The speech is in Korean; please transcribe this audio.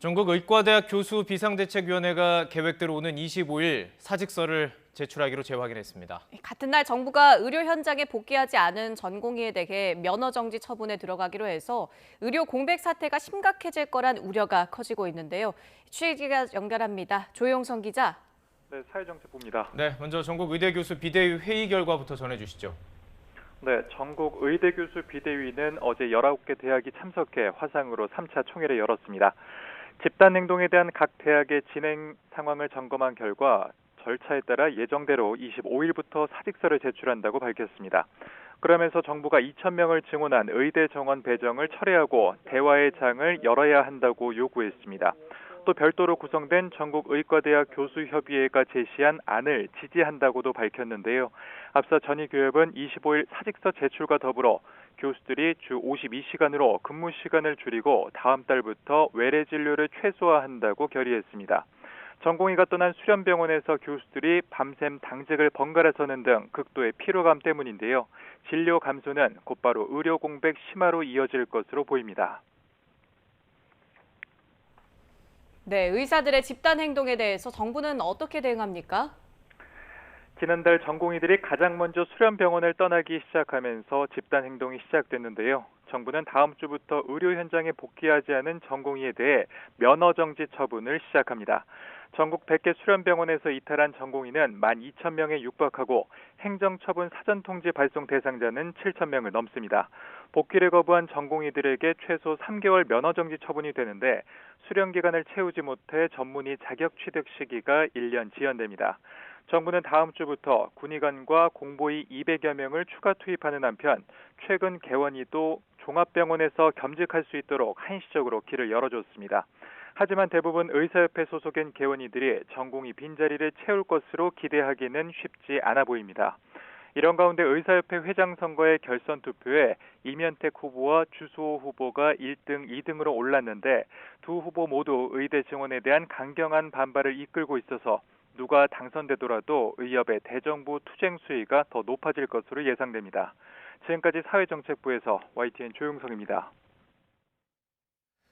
전국 의과대학 교수 비상대책위원회가 계획대로 오는 25일 사직서를 제출하기로 재확인했습니다. 같은 날 정부가 의료 현장에 복귀하지 않은 전공의에 대해 면허 정지 처분에 들어가기로 해서 의료 공백 사태가 심각해질 거란 우려가 커지고 있는데요. 취재기자 연결합니다. 조용성 기자. 네, 사회정책부입니다. 네, 먼저 전국 의대 교수 비대위 회의 결과부터 전해주시죠. 네, 전국 의대 교수 비대위는 어제 19개 대학이 참석해 화상으로 3차 총회를 열었습니다. 집단 행동에 대한 각 대학의 진행 상황을 점검한 결과 절차에 따라 예정대로 25일부터 사직서를 제출한다고 밝혔습니다. 그러면서 정부가 2,000명을 증원한 의대 정원 배정을 철회하고 대화의 장을 열어야 한다고 요구했습니다. 또 별도로 구성된 전국의과대학 교수협의회가 제시한 안을 지지한다고도 밝혔는데요. 앞서 전의교협은 25일 사직서 제출과 더불어 교수들이 주 52시간으로 근무 시간을 줄이고 다음 달부터 외래 진료를 최소화한다고 결의했습니다. 전공의가 떠난 수련병원에서 교수들이 밤샘 당직을 번갈아 서는 등 극도의 피로감 때문인데요. 진료 감소는 곧바로 의료 공백 심화로 이어질 것으로 보입니다. 네, 의사들의 집단 행동에 대해서 정부는 어떻게 대응합니까? 지난달 전공의들이 가장 먼저 수련병원을 떠나기 시작하면서 집단 행동이 시작됐는데요. 정부는 다음 주부터 의료 현장에 복귀하지 않은 전공의에 대해 면허 정지 처분을 시작합니다. 전국 100개 수련병원에서 이탈한 전공의는 12,000명에 육박하고 행정처분 사전통지 발송 대상자는 7,000명을 넘습니다. 복귀를 거부한 전공의들에게 최소 3개월 면허 정지 처분이 되는데 수련 기간을 채우지 못해 전문의 자격 취득 시기가 1년 지연됩니다. 정부는 다음 주부터 군의관과 공보의 200여 명을 추가 투입하는 한편 최근 개원이도 종합병원에서 겸직할 수 있도록 한시적으로 길을 열어줬습니다. 하지만 대부분 의사협회 소속인 개원이들이 전공의 빈자리를 채울 것으로 기대하기는 쉽지 않아 보입니다. 이런 가운데 의사협회 회장 선거의 결선 투표에 이면택 후보와 주수호 후보가 1등, 2등으로 올랐는데 두 후보 모두 의대 증원에 대한 강경한 반발을 이끌고 있어서 누가 당선되더라도 의협의 대정부 투쟁 수위가 더 높아질 것으로 예상됩니다. 지금까지 사회정책부에서 YTN 조용성입니다.